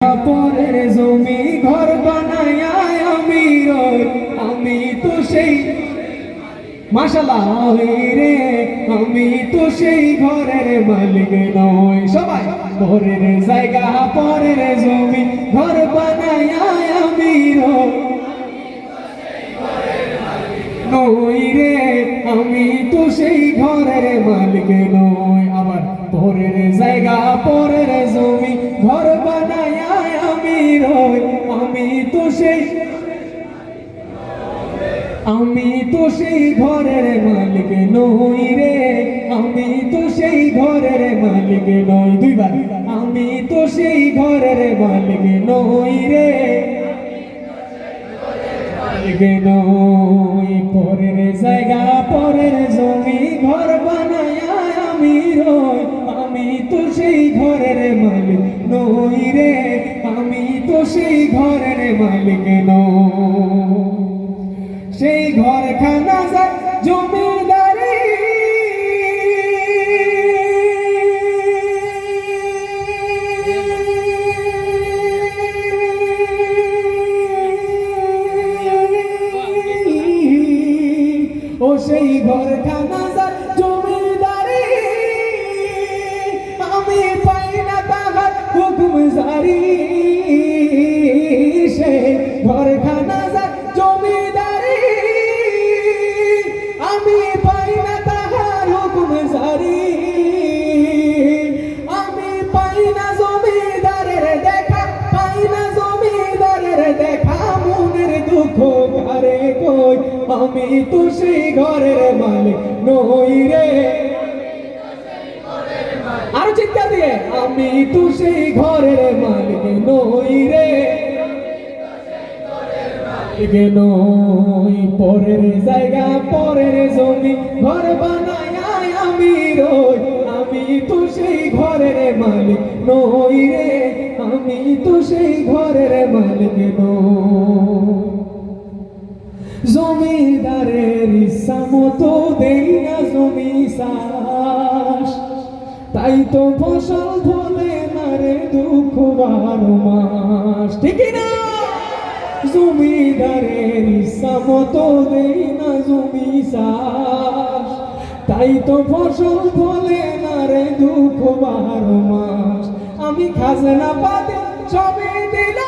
পরের জমি ঘর বানায় আমি রই, আমি তো সেই মাশাআল্লাহ রে, আমি তো সেই ঘরের মালিক নই। সবাই পরের জায়গা পরের জমি ঘর বানায় আমি রই নই রে, আমি তো সেই ঘরের মালিক নই। আবার পরের জায়গা পরের জমি ঘর বানায় আমি রই, আমি তো সেই ঘরের মালিক নই রে, আমি তো সেই ঘরের মালিক নই। দুইবার আমি তো সেই ঘরের মালিক নই রে, নই। পরের জায়গা পরের জমি ঘর বানায় আমি রই, আমি তো সেই ঘরের মালিক নই রে, আমি তো সেই ঘরের মালিক নই। সেই ঘরখানা যায় জমিদারি, ও সেই ঘরখানা যায় জমিদারি, আমি পাই না তাহার হুকুম জারি। সেই ঘরখানা যায় জমিদারি, আমি পাই না তাহার হুকুম জারি। আমি পাই না জমিদারের দেখা, পাই না জমিদারের দেখা, মনের দুঃখ কারে কই, আমি তো সেই ঘরের মালিক নই রে। আরো চিৎকার দিয়ে, আমি তো সেই ঘরের মালিক নই রে, নই। পরের জায়গা পরের জমি ঘর বানায় আমি রই, আমি তো সেই ঘরের মালিক নই রে, আমি তো সেই ঘরের মালিক নই। জমিদারের ইচ্ছা মতো দেই না জমি চাষ, তাই তো ফসল ফলে না রে দুঃখ 12 মাস। ঠিক না? জমিদারের ইচ্ছা মতো দেই না জমি চাষ, তাই তো ফসল ফলে না রে দুঃখ 12 মাস। আমি খাজনা পাতি সবই দিলাম,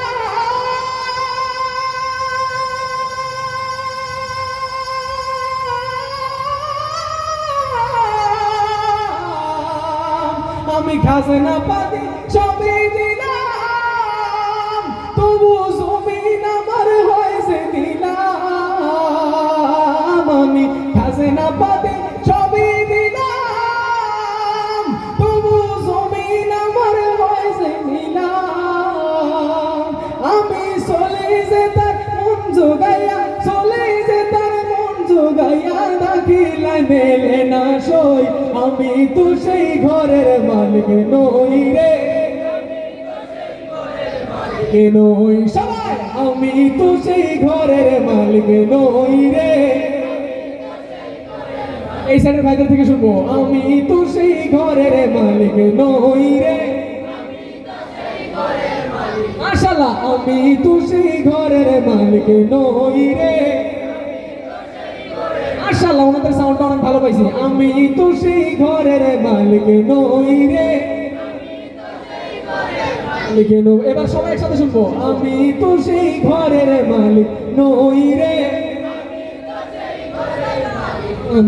আমি খাজনা পাতি সবই দিলাম, তবু জমিন আমার হয়েছে দিলাম। আমি খাজনা পাতি সবই দিলাম, তবু জমিন আমার হয়েছে দিলাম। আমি চলে যে তার মন জোগাইয়া, চলে যে তার মন জোগাইয়া, দাখিলায় মেলে না সই, আমি তো সেই ঘরের মালিক নই রে, নই। সবাই আমি তো সেই ঘরের মালিক নই রে। এই সাইডের ভাইদের থেকে শুনবো, আমি তো সেই ঘরের মালিক নই রে। মাশাআল্লাহ, আমি তো সেই ঘরের মালিক নই রে। মাশাআল্লাহ, ওনাদের সাউন্ডটা অনেক ভালো পাইছি। আমি তো সেই ঘরের মালিক নই রে, এবার সবাই একসাথে শুনবো, আমি তো সেই ঘরের মালিক নই রে,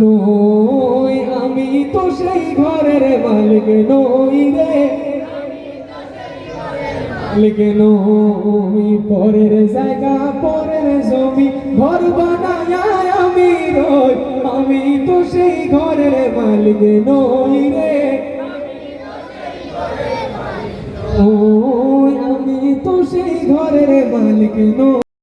নই। আমি তো সেই ঘরের মালিক নই রে, নই। পরের জায়গা পরের জমি ঘর বানায় আমি রই, আমি তো সেই ঘরের মালিক নই রে, আমি তো সেই ঘরের মালিক নই।